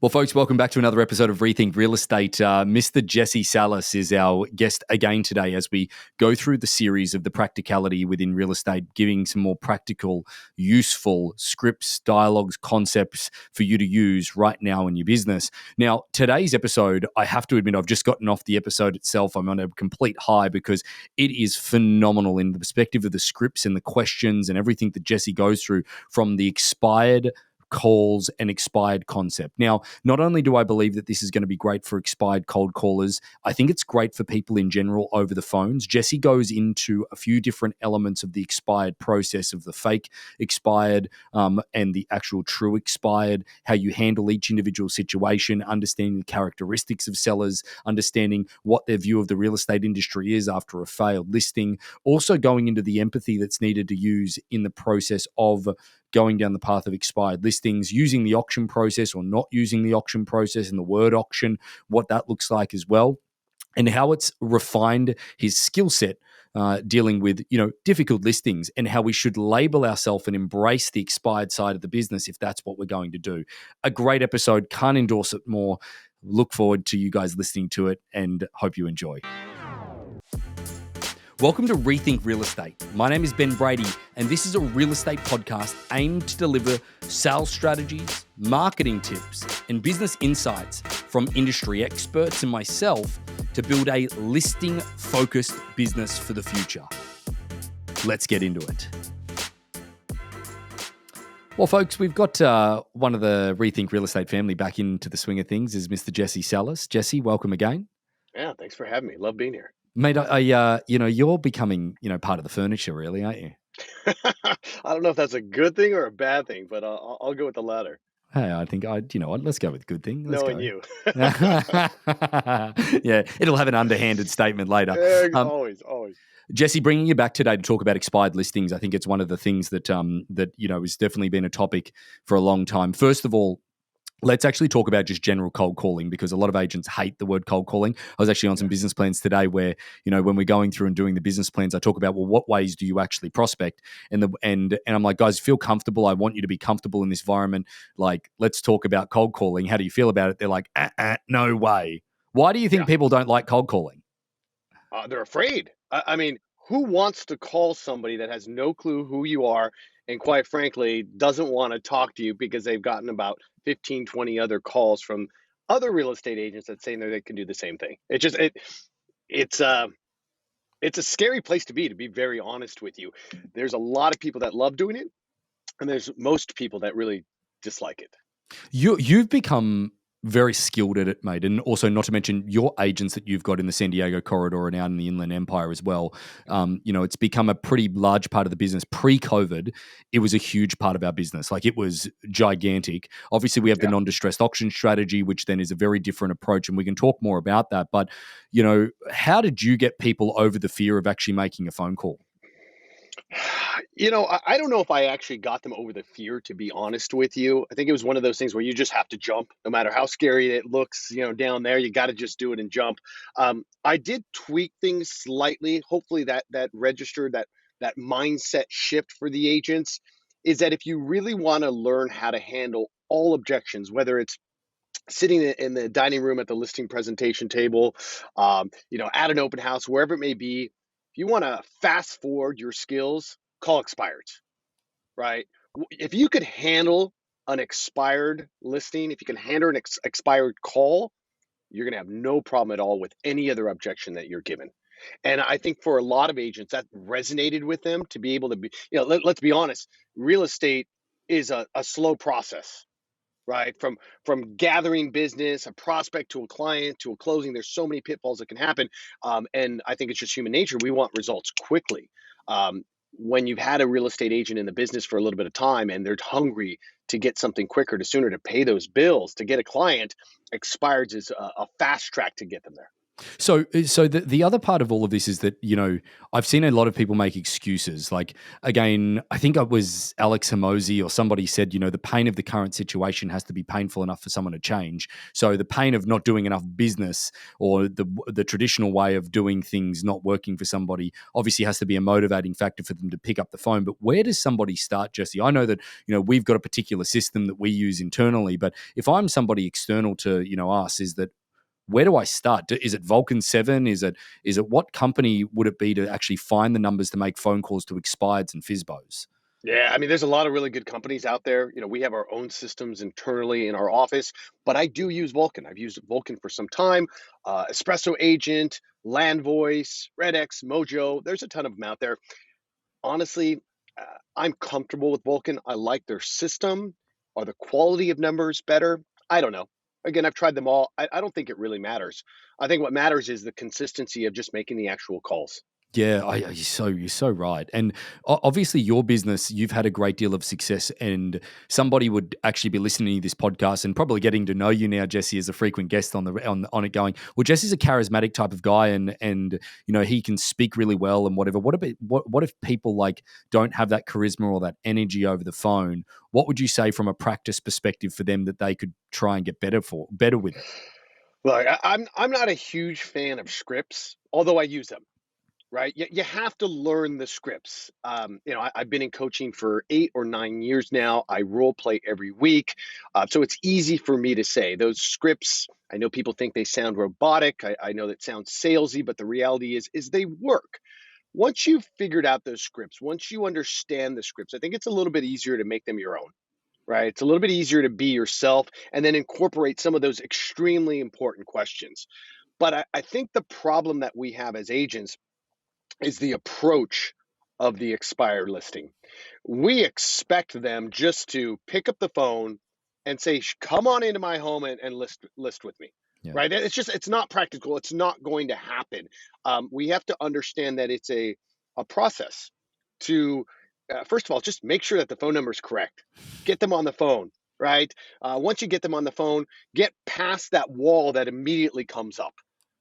Well, folks, welcome back to another episode of Rethink Real Estate. Mr. Jesse Salas is our guest again today as we go through the series of the practicality within real estate, giving some more practical, useful scripts, dialogues, concepts for you to use right now in your business. Now, today's episode, I have to admit, I've just gotten off the episode itself. I'm on a complete high because it is phenomenal in the perspective of the scripts and the questions and everything that Jesse goes through from the expired calls and expired concept. Now, not only do I believe that this is going to be great for expired cold callers, I think it's great for people in general over the phones. Jesse goes into a few different elements of the expired process of the fake expired and the actual true expired, how you handle each individual situation, understanding the characteristics of sellers, understanding what their view of the real estate industry is after a failed listing, also going into the empathy that's needed to use in the process of going down the path of expired listings, using the auction process or not using the auction process and the word auction, what that looks like as well, and how it's refined his skill set dealing with, difficult listings, and how we should label ourselves and embrace the expired side of the business if that's what we're going to do. A great episode. Can't endorse it more. Look forward to you guys listening to it and hope you enjoy. Welcome to Rethink Real Estate. My name is Ben Brady, and this is a real estate podcast aimed to deliver sales strategies, marketing tips, and business insights from industry experts and myself to build a listing-focused business for the future. Let's get into it. Well, folks, we've got one of the Rethink Real Estate family back into the swing of things is Mr. Jesse Salas. Jesse, welcome again. Yeah, thanks for having me. Love being here. Mate, you're becoming, part of the furniture, really, aren't you? I don't know if that's a good thing or a bad thing, but I'll go with the latter. Hey, I think you know what? Let's go with good thing. Let's Knowing go. you. Yeah, it'll have an underhanded statement later. Always. Jesse, bringing you back today to talk about expired listings, I think it's one of the things that has definitely been a topic for a long time. First of all, let's actually talk about just general cold calling, because a lot of agents hate the word cold calling. I was actually on some business plans today where, when we're going through and doing the business plans, I talk about, well, what ways do you actually prospect? And I'm like, guys, feel comfortable. I want you to be comfortable in this environment. Like, let's talk about cold calling. How do you feel about it? They're like, no way. Why do you think people don't like cold calling? They're afraid. I mean, who wants to call somebody that has no clue who you are and, quite frankly, doesn't want to talk to you because they've gotten about 15, 20 other calls from other real estate agents that say they can do the same thing? It's a scary place to be very honest with you. There's a lot of people that love doing it, and there's most people that really dislike it. You've become very skilled at it, mate, and also not to mention your agents that you've got in the San Diego corridor and out in the Inland Empire as well. It's become a pretty large part of the business. Pre-COVID, it was a huge part of our business. Like, it was gigantic. Obviously, we have the non-distressed auction strategy, which then is a very different approach, and we can talk more about that. But, how did you get people over the fear of actually making a phone call? I don't know if I actually got them over the fear, to be honest with you. I think it was one of those things where you just have to jump, no matter how scary it looks, down there, you got to just do it and jump. I did tweak things slightly. Hopefully that registered that mindset shift for the agents is that if you really want to learn how to handle all objections, whether it's sitting in the dining room at the listing presentation table, at an open house, wherever it may be, if you want to fast forward your skills, call expireds, right? If you could handle an expired listing, if you can handle an expired call, you're going to have no problem at all with any other objection that you're given. And I think for a lot of agents that resonated with them to be able to be, let's be honest, real estate is a slow process, right? From gathering business, a prospect to a client to a closing. There's so many pitfalls that can happen. And I think it's just human nature. We want results quickly. When you've had a real estate agent in the business for a little bit of time and they're hungry to get something quicker, to sooner to pay those bills, to get a client, expireds is a fast track to get them there. So the other part of all of this is that, I've seen a lot of people make excuses. Like, again, I think it was Alex Hormozy or somebody said, the pain of the current situation has to be painful enough for someone to change. So the pain of not doing enough business, or the traditional way of doing things not working for somebody, obviously has to be a motivating factor for them to pick up the phone. But where does somebody start, Jesse? I know that, we've got a particular system that we use internally, but if I'm somebody external to, us, is that, where do I start? Is it Vulcan 7? Is it what company would it be to actually find the numbers to make phone calls to expireds and FISBOs? Yeah, I mean, there's a lot of really good companies out there. We have our own systems internally in our office, but I do use Vulcan. I've used Vulcan for some time. Espresso Agent, Land Voice, RedX, Mojo. There's a ton of them out there. Honestly, I'm comfortable with Vulcan. I like their system. Are the quality of numbers better? I don't know. Again, I've tried them all. I don't think it really matters. I think what matters is the consistency of just making the actual calls. Yeah, you're so right. And obviously, your business, you've had a great deal of success, and somebody would actually be listening to this podcast and probably getting to know you now, Jesse, as a frequent guest on it. Going, well, Jesse's a charismatic type of guy, and he can speak really well and whatever. What if people like don't have that charisma or that energy over the phone? What would you say from a practice perspective for them that they could try and get better with it? Look, I'm not a huge fan of scripts, although I use them. Right? You have to learn the scripts. I've been in coaching for 8 or 9 years now. I role play every week. So it's easy for me to say those scripts. I know people think they sound robotic. I know that sounds salesy, but the reality is they work. Once you've figured out those scripts, once you understand the scripts, I think it's a little bit easier to make them your own, right? It's a little bit easier to be yourself and then incorporate some of those extremely important questions. But I think the problem that we have as agents is the approach of the expired listing. We expect them just to pick up the phone and say, "Come on into my home and list with me." Yeah. Right? It's not practical. It's not going to happen. We have to understand that it's a process to first of all just make sure that the phone number is correct. Get them on the phone. Right. Once you get them on the phone, get past that wall that immediately comes up,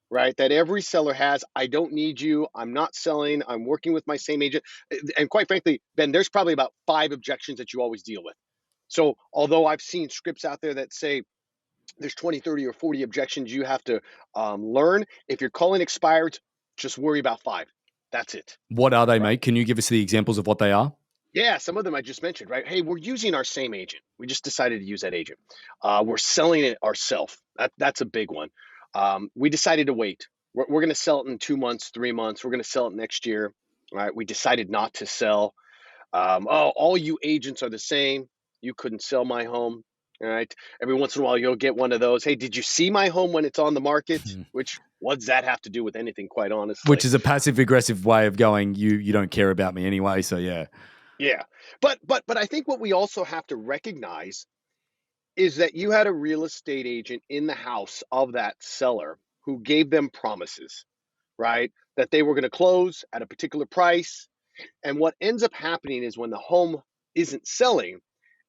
right? That every seller has. I don't need you. I'm not selling. I'm working with my same agent. And quite frankly, Ben, there's probably about 5 objections that you always deal with. So although I've seen scripts out there that say there's 20, 30, or 40 objections you have to learn, if you're calling expired, just worry about 5. That's it. What are they, Right. mate? Can you give us the examples of what they are? Yeah, some of them I just mentioned, right? Hey, we're using our same agent. We just decided to use that agent. We're selling it ourselves. That's a big one. We decided to wait. We're going to sell it in 2 months, 3 months. We're going to sell it next year. All right. We decided not to sell. Oh, all you agents are the same. You couldn't sell my home. All right. Every once in a while, you'll get one of those. Hey, did you see my home when it's on the market? Which, what does that have to do with anything, quite Which honestly? is a passive aggressive way of going, you don't care about me anyway. So yeah. Yeah. But I think what we also have to recognize is that you had a real estate agent in the house of that seller who gave them promises, right? That they were going to close at a particular price. And what ends up happening is when the home isn't selling,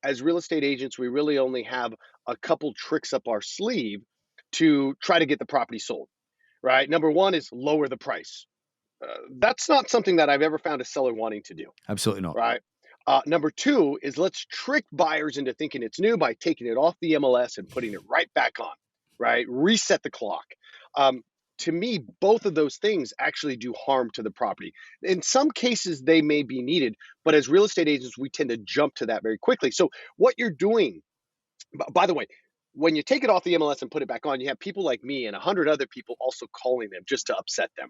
as real estate agents, we really only have a couple tricks up our sleeve to try to get the property sold, right? Number one is lower the price. That's not something that I've ever found a seller wanting to do, Absolutely not. right? Number two is let's trick buyers into thinking it's new by taking it off the MLS and putting it right back on, right? Reset the clock. Um, to me, both of those things actually do harm to the property. In some cases, they may be needed, but as real estate agents, we tend to jump to that very quickly. So, what you're doing, by the way, when you take it off the MLS and put it back on, you have people like me and 100 other people also calling them just to upset them,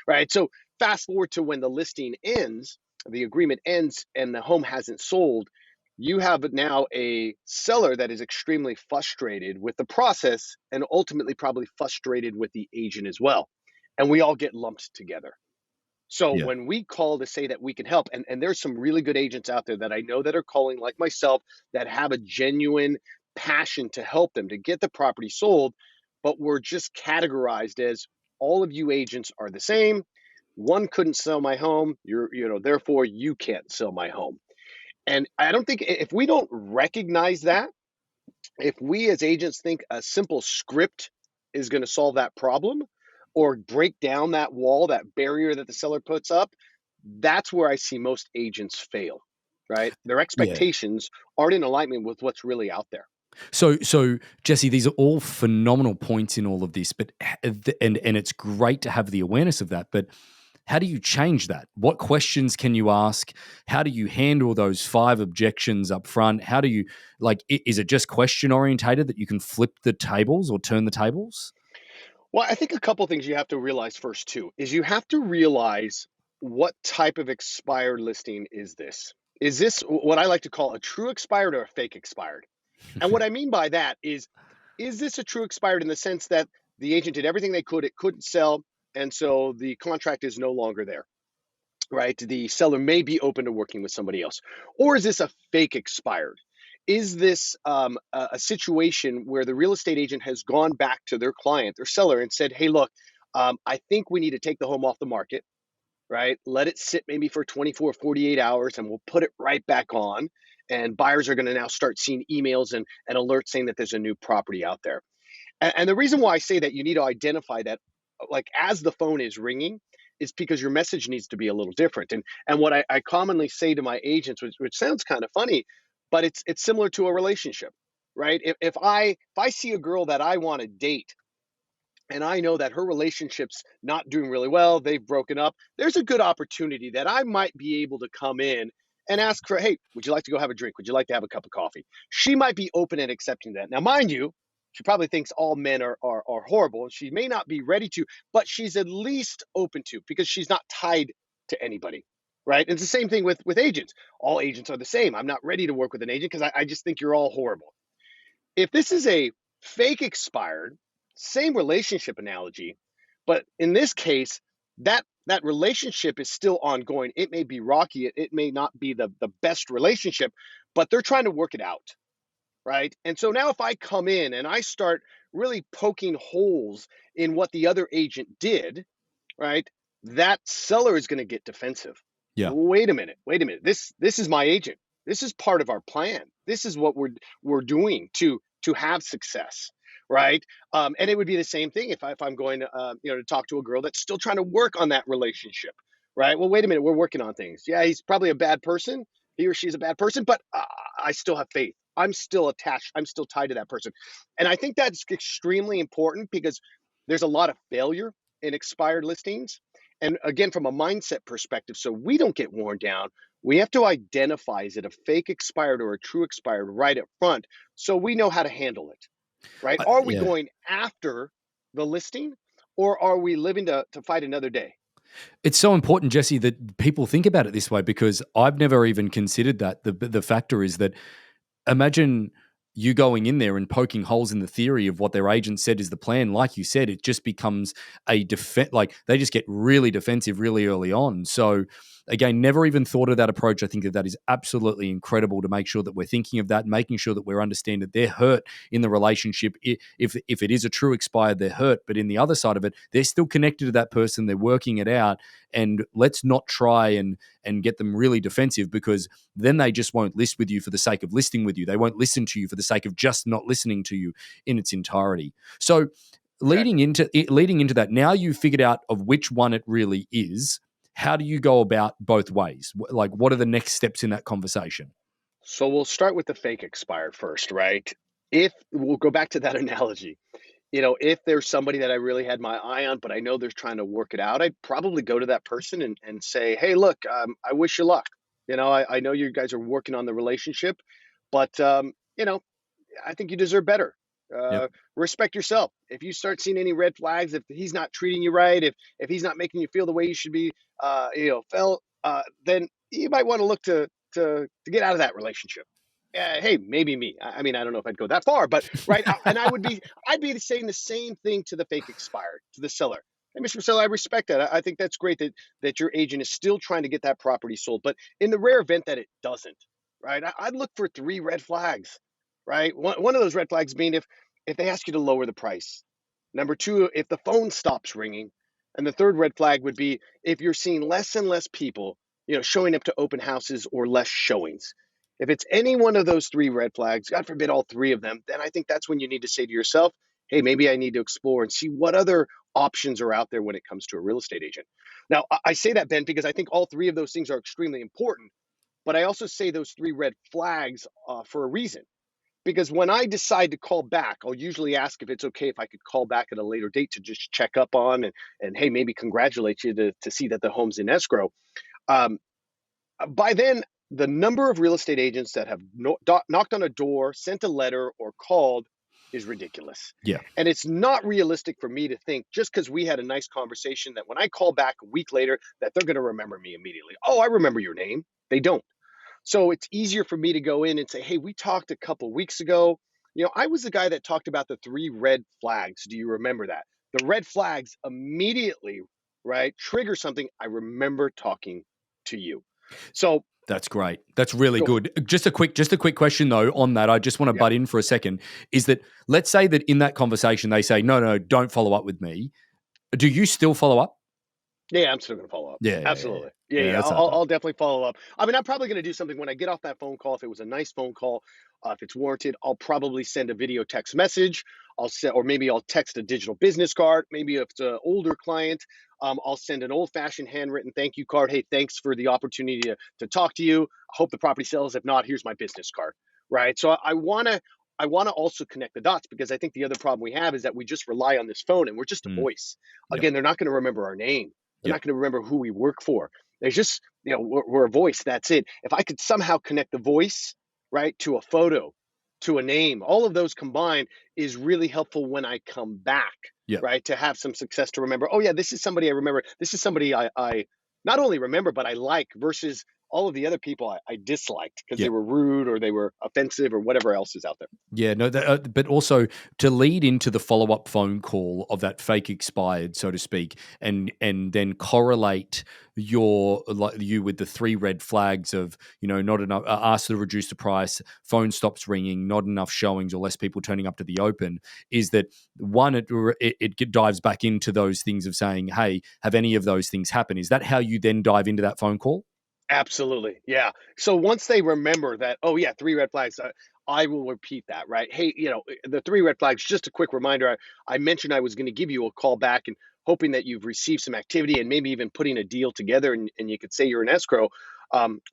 right? So fast forward to when the listing ends, the agreement ends, and the home hasn't sold. You have now a seller that is extremely frustrated with the process and ultimately probably frustrated with the agent as well. And we all get lumped together. So Yeah. when we call to say that we can help, and there's some really good agents out there that I know that are calling, like myself, that have a genuine passion to help them to get the property sold, but we're just categorized as all of you agents are the same. One couldn't sell my home. Therefore you can't sell my home. And I don't think if we don't recognize that, if we as agents think a simple script is going to solve that problem, or break down that wall, that barrier that the seller puts up, that's where I see most agents fail, right? Their Yeah. expectations aren't in alignment with what's really out there. So Jesse, these are all phenomenal points in all of this, but and it's great to have the awareness of that. But how do you change that? What questions can you ask? How do you handle those 5 objections up front? How do you is it just question orientated that you can flip the tables or turn the tables? Well, I think a couple things you have to realize first too is you have to realize what type of expired listing is this? Is this what I like to call a true expired or a fake expired? And what I mean by that is this a true expired in the sense that the agent did everything they could, it couldn't sell, and so the contract is no longer there, right? The seller may be open to working with somebody else. Or is this a fake expired? Is this a situation where the real estate agent has gone back to their client, their seller, and said, hey, look, I think we need to take the home off the market, right? Let it sit maybe for 24, 48 hours, and we'll put it right back on. And buyers are going to now start seeing emails and alerts saying that there's a new property out there. And the reason why I say that you need to identify that, like as the phone is ringing, is because your message needs to be a little different. And what I commonly say to my agents, which sounds kind of funny, but it's similar to a relationship, right? If I see a girl that I want to date and I know that her relationship's not doing really well, they've broken up, there's a good opportunity that I might be able to come in and ask for, hey, would you like to go have a drink? Would you like to have a cup of coffee? She might be open and accepting that. Now, mind you, she probably thinks all men are horrible, and she may not be ready to, but she's at least open to because she's not tied to anybody, right? And it's the same thing with agents. All agents are the same. I'm not ready to work with an agent because I just think you're all horrible. If this is a fake expired, same relationship analogy, but in this case, that relationship is still ongoing. It may be rocky, it may not be the best relationship, but they're trying to work it out, right? And so now if I come in and I start really poking holes in what the other agent did, right? That seller is going to get defensive. Yeah. Wait a minute, wait a minute. This is my agent. This is part of our plan. This is what we're doing to have success, right? And it would be the same thing if I'm going to to talk to a girl that's still trying to work on that relationship, right? Well, wait a minute, we're working on things. Yeah, he's probably a bad person. He or she's a bad person, but I still have faith. I'm still attached. I'm still tied to that person, and I think that's extremely important because there's a lot of failure in expired listings. And again, from a mindset perspective, so we don't get worn down, we have to identify is it a fake expired or a true expired right up front so we know how to handle it, right? Are we Yeah. going after the listing or are we living to fight another day? It's so important, Jesse, that people think about it this way because I've never even considered that. The factor is that imagine you going in there and poking holes in the theory of what their agent said is the plan. Like you said, it just becomes a defense. Like they just get really defensive really early on. So again, never even thought of that approach. I think that is absolutely incredible to make sure that we're thinking of that, making sure that we're understanding that they're hurt in the relationship. If it is a true expired, they're hurt. But in the other side of it, they're still connected to that person. They're working it out. And let's not try and get them really defensive because then they just won't list with you for the sake of listing with you. They won't listen to you for the sake of just not listening to you in its entirety. So Exactly. leading into that, now you've figured out of which one it really is. How do you go about both ways? Like, what are the next steps in that conversation? So we'll start with the fake expired first, right? If we'll go back to that analogy, if there's somebody that I really had my eye on, but I know they're trying to work it out, I'd probably go to that person and say, hey, look, I wish you luck. I know you guys are working on the relationship, but, I think you deserve better. Yep. Respect yourself. If you start seeing any red flags, if he's not treating you right, if he's not making you feel the way you should be, felt, then you might want to look to get out of that relationship. Hey, maybe me. I mean, I don't know if I'd go that far, but right. And I'd be saying the same thing to the fake expired, to the seller. Hey, Mr. Seller, I respect that. I think that's great that your agent is still trying to get that property sold. But in the rare event that it doesn't, right? I'd look for 3 red flags, right? One of those red flags being if they ask you to lower the price. Number two, if the phone stops ringing. And the third red flag would be if you're seeing less and less people, showing up to open houses or less showings. If it's any one of those 3 red flags, God forbid all 3 of them, then I think that's when you need to say to yourself, hey, maybe I need to explore and see what other options are out there when it comes to a real estate agent. Now, I say that, Ben, because I think all three of those things are extremely important. But I also say those three red flags for a reason. Because when I decide to call back, I'll usually ask if it's okay if I could call back at a later date to just check up on and hey, maybe congratulate you to see that the home's in escrow. Um, by then, the number of real estate agents that have knocked on a door, sent a letter, or called is ridiculous. Yeah. And it's not realistic for me to think just because we had a nice conversation that when I call back a week later, that they're going to remember me immediately. Oh, I remember your name. They don't. So it's easier for me to go in and say, hey, we talked a couple weeks ago. I was the guy that talked about the three red flags. Do you remember that? The red flags immediately, right, trigger something. I remember talking to you. So That's great. That's really go ahead. good. Just a quick question though on that. I just want to Yeah. butt in for a second. Is that, let's say that in that conversation they say, no, no, don't follow up with me. Do you still follow up? Yeah, I'm still gonna follow up. Yeah, yeah, yeah, yeah. Absolutely. Yeah, Yeah, yeah. that's I'll, not I'll bad. I'll definitely follow up. I mean, I'm probably gonna do something when I get off that phone call. If it was a nice phone call, if it's warranted, I'll probably send a video text message. I'll send, or maybe I'll text a digital business card. Maybe if it's an older client, I'll send an old-fashioned handwritten thank you card. Hey, thanks for the opportunity to talk to you. I hope the property sells. If not, here's my business card. Right. So I wanna also connect the dots because I think the other problem we have is that we just rely on this phone and we're just a Mm, voice. yep, Again, they're not going to remember our name. They're yep, not going to remember who we work for. There's just, we're a voice. That's it. If I could somehow connect the voice, right, to a photo, to a name, all of those combined is really helpful when I come back, yep. right, to have some success to remember. Oh, yeah, this is somebody I remember. This is somebody I not only remember, but I like versus all of the other people I disliked because they Yeah. were rude or they were offensive or whatever else is out there. Yeah, no, but also to lead into the follow up phone call of that fake expired, so to speak, and then correlate you with the three red flags of not enough, ask to reduce the price, phone stops ringing, not enough showings or less people turning up to the open. Is that one? It dives back into those things of saying, hey, have any of those things happen? Is that how you then dive into that phone call? Absolutely. Yeah. So once they remember that, oh, yeah, three red flags, I will repeat that, right? Hey, the three red flags, just a quick reminder. I mentioned I was going to give you a call back and hoping that you've received some activity and maybe even putting a deal together and you could say you're in escrow.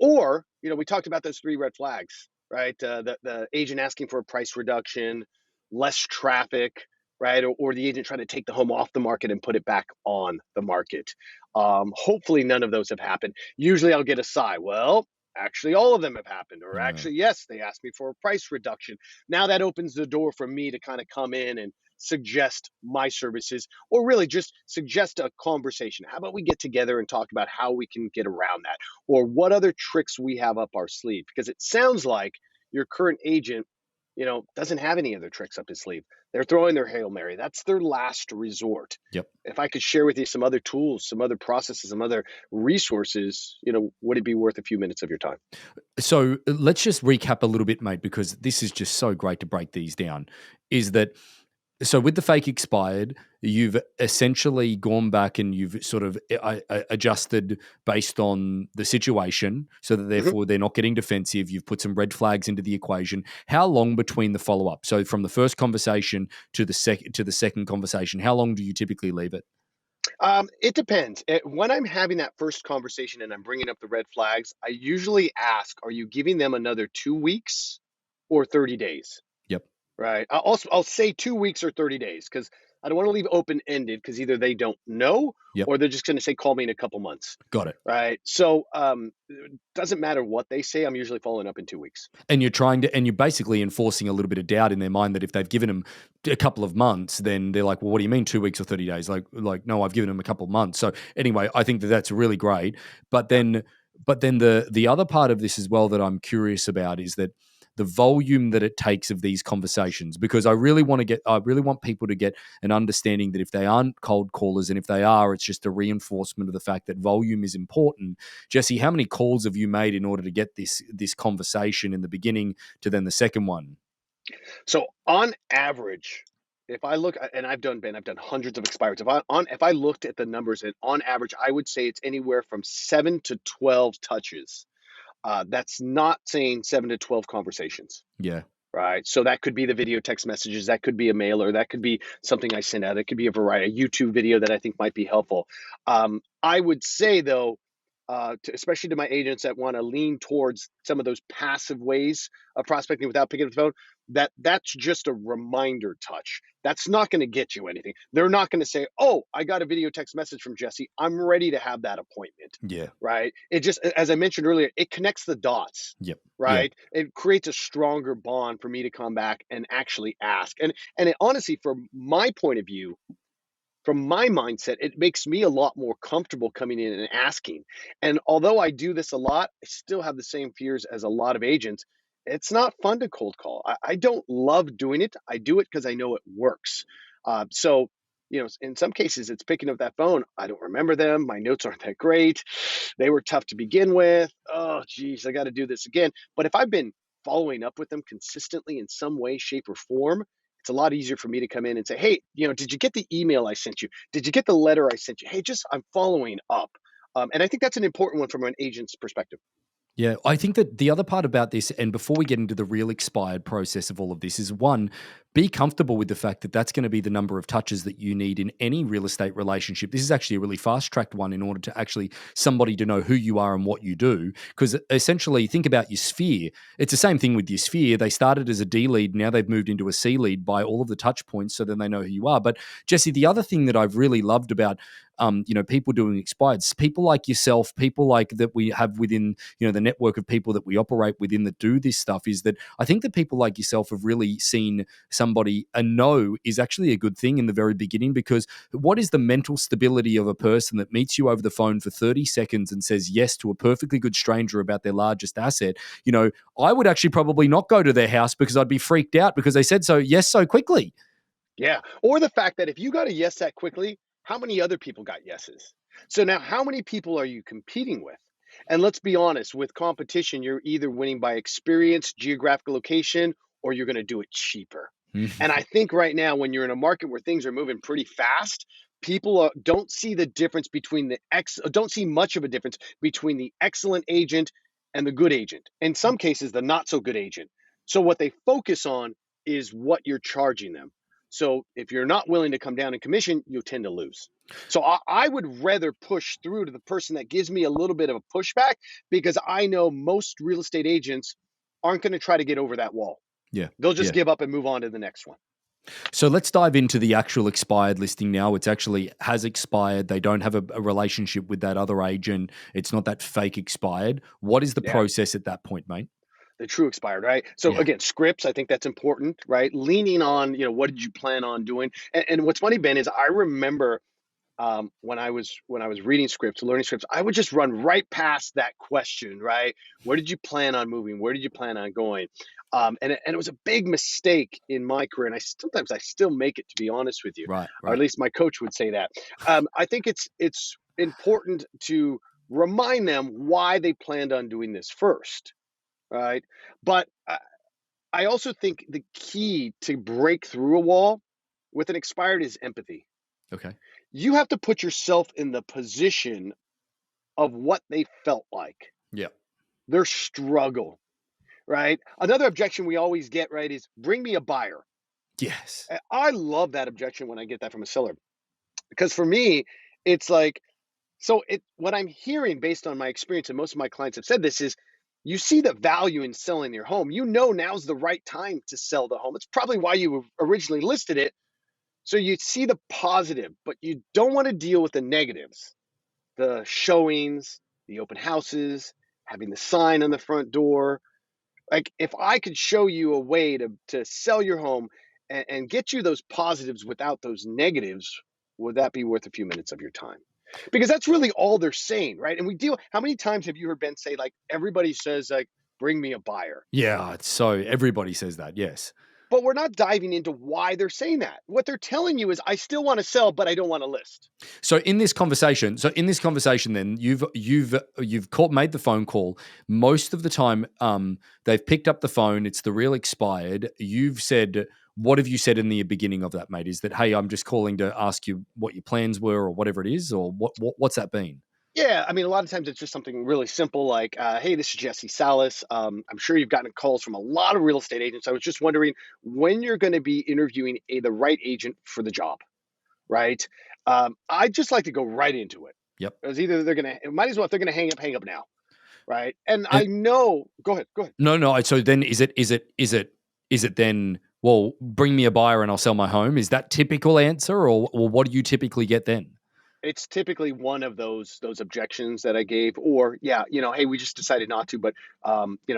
Or, we talked about those three red flags, right? The agent asking for a price reduction, less traffic, right? Or the agent trying to take the home off the market and put it back on the market. Hopefully, none of those have happened. Usually I'll get a sigh. Well, actually, all of them have happened. Or Uh, actually, yes, they asked me for a price reduction. Now that opens the door for me to kind of come in and suggest my services or really just suggest a conversation. How about we get together and talk about how we can get around that or what other tricks we have up our sleeve? Because it sounds like your current agent, doesn't have any other tricks up his sleeve. They're throwing their Hail Mary. That's their last resort. yep. If I could share with you some other tools, some other processes, some other resources, would it be worth a few minutes of your time? So let's just recap a little bit, mate, because this is just so great to break these down. Is that so with the fake expired, you've essentially gone back and you've sort of adjusted based on the situation so that Mhm. therefore they're not getting defensive. You've put some red flags into the equation. How long between the follow up? So from the first conversation to the second conversation, how long do you typically leave it? It depends. When I'm having that first conversation and I'm bringing up the red flags, I usually ask, are you giving them another 2 weeks or 30 days? Yep. Right. I'll say 2 weeks or 30 days because I don't want to leave open ended because either they don't know Yep. or they're just going to say, call me in a couple months. Got it. Right. So doesn't matter what they say. I'm usually following up in 2 weeks. And you're basically enforcing a little bit of doubt in their mind that if they've given them a couple of months, then they're like, well, what do you mean 2 weeks or 30 days? Like, no, I've given them a couple of months. So anyway, I think that that's really great. But Yeah. then, the other part of this as well that I'm curious about is that the volume that it takes of these conversations, because I really want people to get an understanding that if they aren't cold callers and if they are, it's just a reinforcement of the fact that volume is important. Jesse, how many calls have you made in order to get this conversation in the beginning to then the second one? So on average, if I look, and I've done hundreds of expireds. If I looked at the numbers, and on average, I would say it's anywhere from 7 to 12 touches. That's not saying 7 to 12 conversations. Yeah. right? So that could be the video text messages, that could be a mailer, that could be something I send out, it could be a variety, a YouTube video that I think might be helpful. I would say though, especially to my agents that want to lean towards some of those passive ways of prospecting without picking up the phone, that's just a reminder touch. That's not going to get you anything. They're not going to say, "Oh, I got a video text message from Jesse. I'm ready to have that appointment." Yeah. Right? It just, as I mentioned earlier, it connects the dots. Yep. Yeah. Right? It creates a stronger bond for me to come back and actually ask. And it, honestly, from my point of view, from my mindset, it makes me a lot more comfortable coming in and asking. And although I do this a lot, I still have the same fears as a lot of agents. It's not fun to cold call. I don't love doing it. I do it because I know it works. So, in some cases, it's picking up that phone. I don't remember them. My notes aren't that great. They were tough to begin with. Oh, geez, I got to do this again. But if I've been following up with them consistently in some way, shape, or form, it's a lot easier for me to come in and say, "Hey, did you get the email I sent you? Did you get the letter I sent you? Hey, just I'm following up." And I think that's an important one from an agent's perspective. Yeah, I think that the other part about this, and before we get into the real expired process of all of this, is one, be comfortable with the fact that that's going to be the number of touches that you need in any real estate relationship. This is actually a really fast tracked one in order to actually somebody to know who you are and what you do. Because essentially, think about your sphere. It's the same thing with your sphere. They started as a D lead, now they've moved into a C lead by all of the touch points, so then they know who you are. But Jesse, the other thing that I've really loved about people doing expireds, people like yourself, people like that we have within, the network of people that we operate within that do this stuff, is that I think that people like yourself have really seen somebody, a no is actually a good thing in the very beginning, because what is the mental stability of a person that meets you over the phone for 30 seconds and says yes to a perfectly good stranger about their largest asset? I would actually probably not go to their house because I'd be freaked out because they said yes so quickly. Yeah. Or the fact that if you got a yes that quickly, how many other people got yeses? So now how many people are you competing with? And let's be honest, with competition, you're either winning by experience, geographical location, or you're going to do it cheaper. And I think right now, when you're in a market where things are moving pretty fast, people don't see the difference between don't see much of a difference between the excellent agent and the good agent. In some cases, the not so good agent. So what they focus on is what you're charging them. So if you're not willing to come down in commission, you'll tend to lose. So I would rather push through to the person that gives me a little bit of a pushback, because I know most real estate agents aren't going to try to get over that wall. Yeah. They'll just Yeah. give up and move on to the next one. So let's dive into the actual expired listing now. It's actually has expired. They don't have a relationship with that other agent. It's not that fake expired. What is the Yeah. process at that point, mate? The true expired, right? So Yeah. again, scripts, I think that's important, right? Leaning on, what did you plan on doing? And what's funny, Ben, is I remember when I was reading scripts, learning scripts, I would just run right past that question, right? Where did you plan on moving? Where did you plan on going? And it was a big mistake in my career, and sometimes I still make it, to be honest with you, Right. or at Right. least my coach would say that. I think it's important to remind them why they planned on doing this first, right? But I also think the key to break through a wall with an expired is empathy. Okay. You have to put yourself in the position of what they felt like, Yeah. their struggle, right? Another objection we always get, right, is bring me a buyer. Yes. I love that objection when I get that from a seller, because for me, it's like, what I'm hearing based on my experience, and most of my clients have said this, is you see the value in selling your home. You know now's the right time to sell the home. It's probably why you originally listed it. So you see the positive, but you don't want to deal with the negatives, the showings, the open houses, having the sign on the front door. Like, if I could show you a way to sell your home and get you those positives without those negatives, would that be worth a few minutes of your time? Because that's really all they're saying, right? And how many times have you heard Ben say, like, everybody says, like, bring me a buyer? Yeah. So everybody says that. Yes. But we're not diving into why they're saying that. What they're telling you is, I still want to sell, but I don't want to list. So in this conversation, then made the phone call. Most of the time, they've picked up the phone. It's the real expired. You've said, what have you said in the beginning of that, mate? Is that, hey, I'm just calling to ask you what your plans were, or whatever it is, or what's that been? Yeah, I mean, a lot of times it's just something really simple like, "Hey, this is Jesse Salas. I'm sure you've gotten calls from a lot of real estate agents. I was just wondering when you're going to be interviewing the right agent for the job, right?" I just like to go right into it. Yep. Because either they're going to, might as well, if they're going to hang up now, right? And And I know, go ahead, go ahead. no. So then is it then? Well, bring me a buyer and I'll sell my home. Is that typical answer, or what do you typically get then? It's typically one of those objections that I gave, or yeah, hey, we just decided not to, but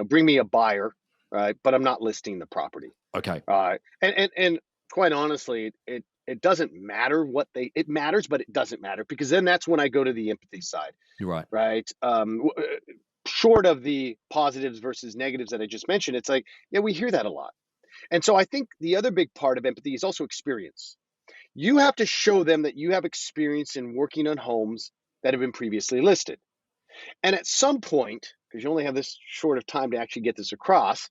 bring me a buyer, right? But I'm not listing the property. Okay, And quite honestly, it doesn't matter what it matters, but it doesn't matter because then that's when I go to the empathy side, you're right. right? Short of the positives versus negatives that I just mentioned, it's like, yeah, we hear that a lot. And so I think the other big part of empathy is also experience. You have to show them that you have experience in working on homes that have been previously listed. And at some point, because you only have this short of time to actually get this across,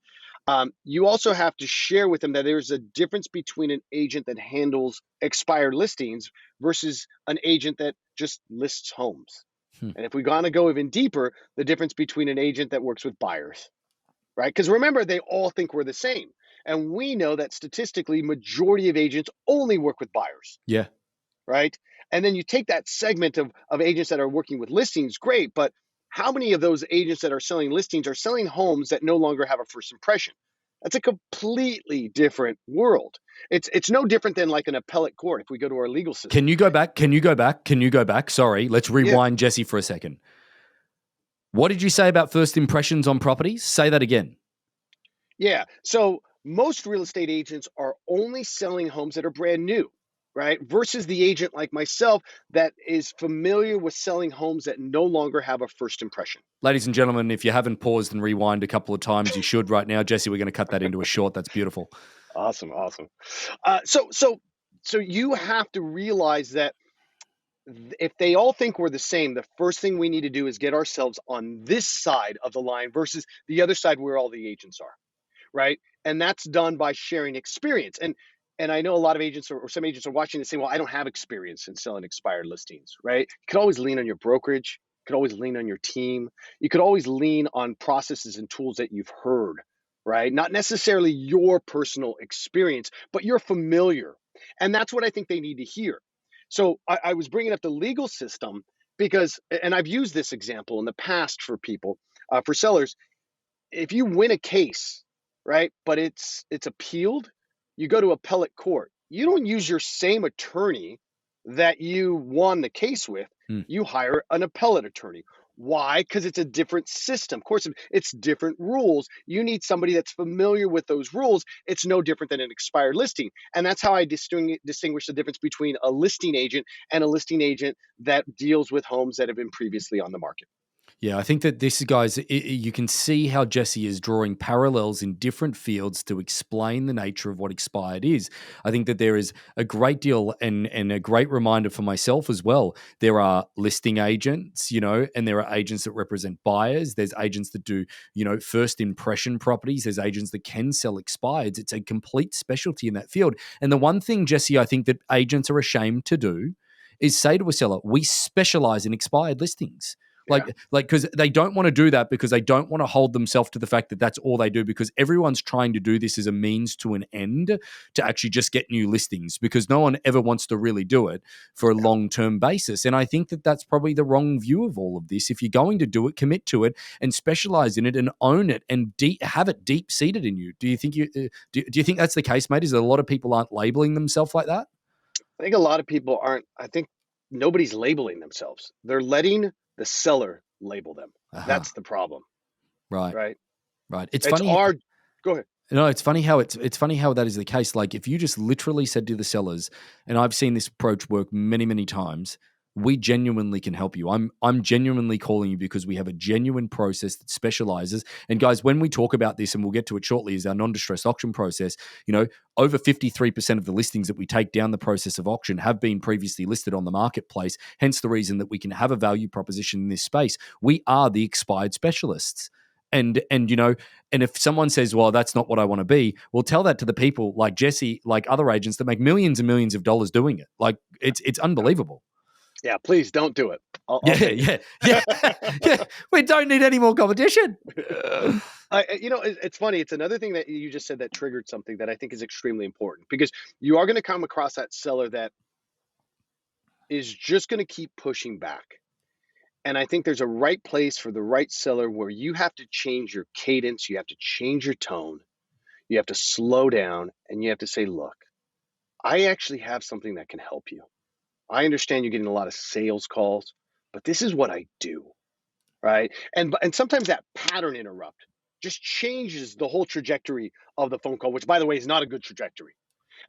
you also have to share with them that there's a difference between an agent that handles expired listings versus an agent that just lists homes. Hmm. And if we want to go even deeper, the difference between an agent that works with buyers, right? Because remember, they all think we're the same. And we know that statistically, majority of agents only work with buyers, Yeah. right? And then you take that segment of agents that are working with listings, great, but how many of those agents that are selling listings are selling homes that no longer have a first impression? That's a completely different world. It's no different than like an appellate court if we go to our legal system. Can you go back? Can you go back? Can you go back? Sorry, let's Yeah, rewind, Jesse, for a second. What did you say about first impressions on properties? Say that again. yeah. So most real estate agents are only selling homes that are brand new, right? Versus the agent like myself that is familiar with selling homes that no longer have a first impression. Ladies and gentlemen, if you haven't paused and rewind a couple of times, you should right now. Jesse, we're going to cut that into a short. That's beautiful. Awesome, awesome. So you have to realize that if they all think we're the same, the first thing we need to do is get ourselves on this side of the line versus the other side where all the agents are, right? And that's done by sharing experience. And I know a lot of agents or some agents are watching and saying, well, I don't have experience in selling expired listings, right? You could always lean on your brokerage. You could always lean on your team. You could always lean on processes and tools that you've heard, right? Not necessarily your personal experience, but you're familiar. And that's what I think they need to hear. So I was bringing up the legal system because, and I've used this example in the past for people, for sellers, if you win a case, right, but it's appealed, you go to appellate court. You don't use your same attorney that you won the case with. Hmm. You hire an appellate attorney. Why? Because it's a different system. Of course, it's different rules. You need somebody that's familiar with those rules. It's no different than an expired listing. And that's how I distinguish the difference between a listing agent and a listing agent that deals with homes that have been previously on the market. Yeah, I think that this, guys, you can see how Jesse is drawing parallels in different fields to explain the nature of what expired is. I think that there is a great deal and a great reminder for myself as well. There are listing agents, and there are agents that represent buyers. There's agents that do, first impression properties. There's agents that can sell expireds. It's a complete specialty in that field. And the one thing, Jesse, I think that agents are ashamed to do is say to a seller, we specialize in expired listings. Yeah. Because they don't want to do that because they don't want to hold themselves to the fact that that's all they do, because everyone's trying to do this as a means to an end to actually just get new listings, because no one ever wants to really do it for a long-term basis. And I think that that's probably the wrong view of all of this. If you're going to do it, commit to it and specialize in it and own it and have it deep-seated in you. Do you think do you think that's the case, mate? Is that a lot of people aren't labeling themselves like that? I think a lot of people aren't. I think nobody's labeling themselves. They're letting the seller label them. Uh-huh. That's the problem, Right. right? Right. It's It's funny. our Go ahead. No, it's funny how it's funny how that is the case. Like if you just literally said to the sellers, and I've seen this approach work many, many times, we genuinely can help you. I'm genuinely calling you because we have a genuine process that specializes. And guys, when we talk about this, and we'll get to it shortly, is our non-distressed auction process. Over 53% of the listings that we take down the process of auction have been previously listed on the marketplace. Hence the reason that we can have a value proposition in this space. We are the expired specialists. And if someone says, well, that's not what I want to be, we'll tell that to the people like Jesse, like other agents that make millions and millions of dollars doing it. Like it's unbelievable. Yeah, please don't do it. I'll Yeah, take it. yeah, yeah, yeah. We don't need any more competition. It's funny. It's another thing that you just said that triggered something that I think is extremely important, because you are going to come across that seller that is just going to keep pushing back. And I think there's a right place for the right seller where you have to change your cadence, you have to change your tone, you have to slow down, and you have to say, look, I actually have something that can help you. I understand you're getting a lot of sales calls, but this is what I do, right? And sometimes that pattern interrupt just changes the whole trajectory of the phone call, which, by the way, is not a good trajectory.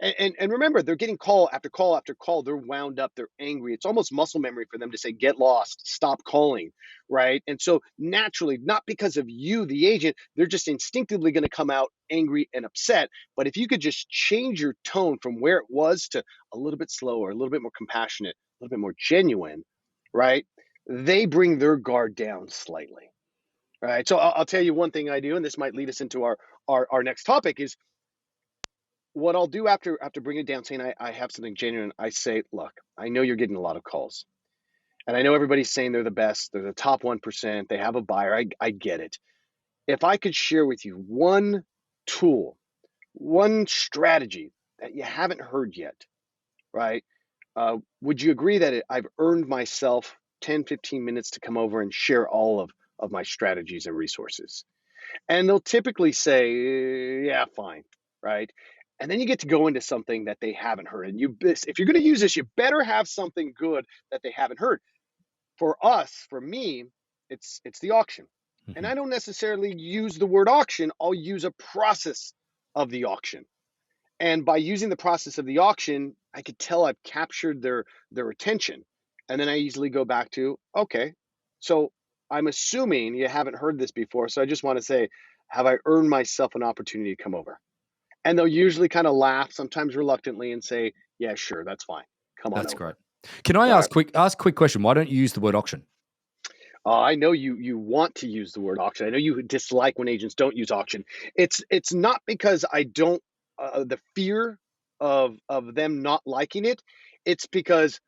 And remember, they're getting call after call after call. They're wound up. They're angry. It's almost muscle memory for them to say, get lost, stop calling, right? And so naturally, not because of you, the agent, they're just instinctively going to come out angry and upset. But if you could just change your tone from where it was to a little bit slower, a little bit more compassionate, a little bit more genuine, right? They bring their guard down slightly. Right. So I'll tell you one thing I do, and this might lead us into our next topic is what I'll do after bringing it down, saying I have something genuine. I say, look, I know you're getting a lot of calls, and I know everybody's saying they're the best, they're the top 1%, they have a buyer. I get it. If I could share with you one tool, one strategy that you haven't heard yet, right? Would you agree that I've earned myself 10, 15 minutes to come over and share all of my strategies and resources? And they'll typically say, yeah, fine, right? And then you get to go into something that they haven't heard. And if you're going to use this, you better have something good that they haven't heard. For us, for me, it's the auction. And Mhm. I don't necessarily use the word auction. I'll use a process of the auction. And by using the process of the auction, I could tell I've captured their attention. And then I easily go back to, okay, so I'm assuming you haven't heard this before. So I just want to say, have I earned myself an opportunity to come over? And they'll usually kind of laugh, sometimes reluctantly, and say, yeah, sure, that's fine. Come on That's great. over. Can I Right. ask quick question? Why don't you use the word auction? I know you want to use the word auction. I know you dislike when agents don't use auction. It's not because I don't the fear of them not liking it. It's because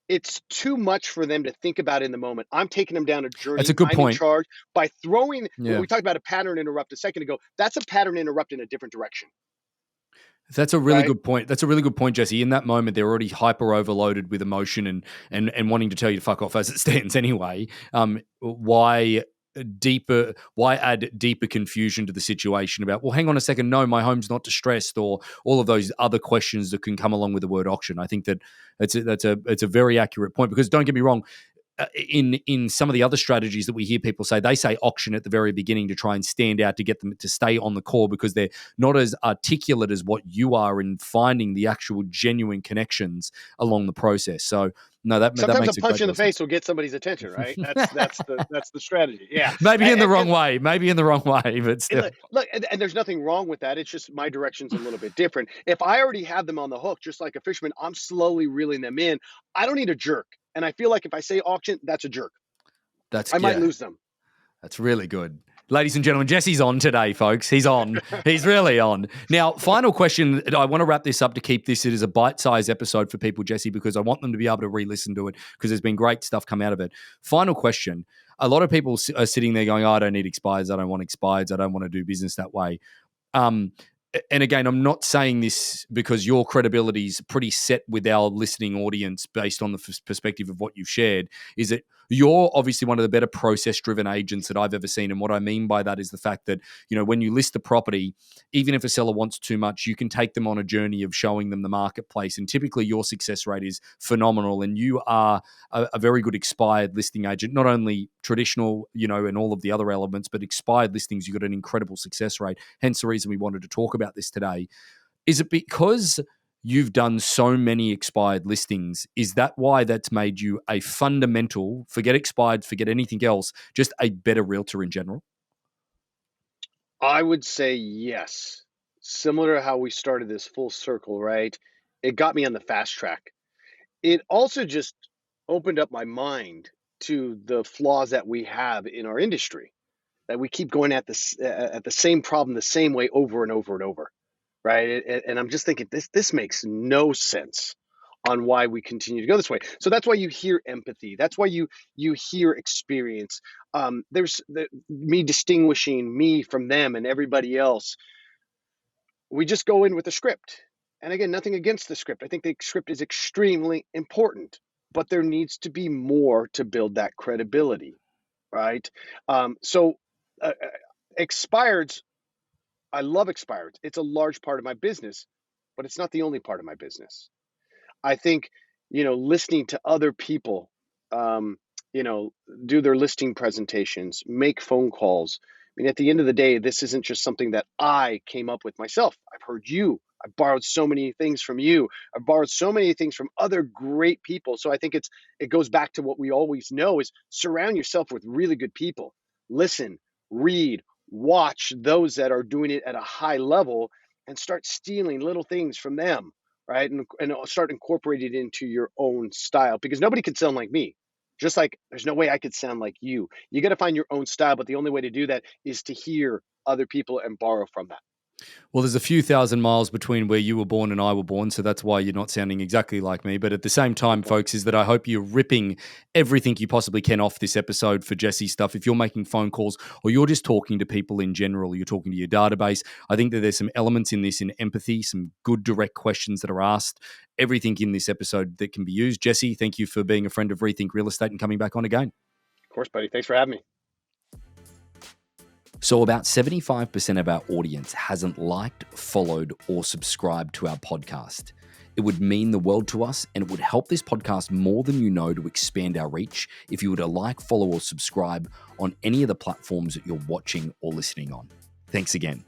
it's too much for them to think about in the moment. I'm taking them down a That's a journey. good I'm in point. charge by throwing. Yeah. We talked about a pattern interrupt a second ago. That's a pattern interrupt in a different direction, That's a really right? good point. That's a really good point, Jesse. In that moment, they're already hyper overloaded with emotion and wanting to tell you to fuck off as it stands anyway. Why add deeper confusion to the situation about, well, hang on a second, no, my home's not distressed, or all of those other questions that can come along with the word auction. I think that it's a very accurate point, because don't get me wrong, in some of the other strategies that we hear people say, they say auction at the very beginning to try and stand out, to get them to stay on the call, because they're not as articulate as what you are in finding the actual genuine connections along the process. So no, that Sometimes a makes a punch great in deal the of sense. face will get somebody's attention, right? That's the strategy. Yeah. Maybe in the wrong And way. Maybe in the wrong way, but And still. look, and there's nothing wrong with that. It's just my direction's a little bit different. If I already have them on the hook, just like a fisherman, I'm slowly reeling them in. I don't need a jerk. And I feel like if I say auction, that's a jerk. That's I might yeah. lose them. That's really good. Ladies and gentlemen, Jesse's on today, folks. He's on. He's really on. Now, final question. I want to wrap this up to keep this. It is a bite-sized episode for people, Jesse, because I want them to be able to re-listen to it, because there's been great stuff come out of it. Final question. A lot of people are sitting there going, oh, I don't need expires. I don't want expires. I don't want to do business that way. Um, and again, I'm not saying this because your credibility is pretty set with our listening audience based on the perspective of what you've shared, is that you're obviously one of the better process-driven agents that I've ever seen. And what I mean by that is the fact that, when you list the property, even if a seller wants too much, you can take them on a journey of showing them the marketplace. And typically your success rate is phenomenal. And you are a very good expired listing agent, not only traditional, and all of the other elements, but expired listings, you've got an incredible success rate. Hence the reason we wanted to talk about this today. Is it because you've done so many expired listings? Is that why that's made you a fundamental, forget expired, forget anything else, just a better realtor in general? I would say yes. Similar to how we started this full circle, right? It got me on the fast track. It also just opened up my mind to the flaws that we have in our industry, that we keep going at the same problem the same way over and over and over, right? And I'm just thinking this makes no sense. on why we continue to go this way. So that's why you hear empathy. That's why you hear experience. There's me distinguishing me from them and everybody else. We just go in with the script. And again, nothing against the script. I think the script is extremely important, but there needs to be more to build that credibility, right? So expireds, I love expireds. It's a large part of my business, but it's not the only part of my business. I think, listening to other people, um, do their listing presentations, make phone calls. I mean, at the end of the day, this isn't just something that I came up with myself. I've heard you. I've borrowed so many things from you. I've borrowed so many things from other great people. So I think it goes back to what we always know is surround yourself with really good people. Listen, read, watch those that are doing it at a high level and start stealing little things from them, right? And start incorporating it into your own style because nobody could sound like me. Just like there's no way I could sound like you. You got to find your own style, but the only way to do that is to hear other people and borrow from that. Well, there's a few thousand miles between where you were born and I were born, so that's why you're not sounding exactly like me. But at the same time, Good point. folks, is that I hope you're ripping everything you possibly can off this episode for Jesse stuff. If you're making phone calls or you're just talking to people in general, you're talking to your database, I think that there's some elements in this in empathy, some good direct questions that are asked, everything in this episode that can be used. Jesse, thank you for being a friend of Rethink Real Estate and coming back on again. Of course, buddy. Thanks for having me. So about 75% of our audience hasn't liked, followed, or subscribed to our podcast. It would mean the world to us, and it would help this podcast more than you know to expand our reach if you were to like, follow, or subscribe on any of the platforms that you're watching or listening on. Thanks again.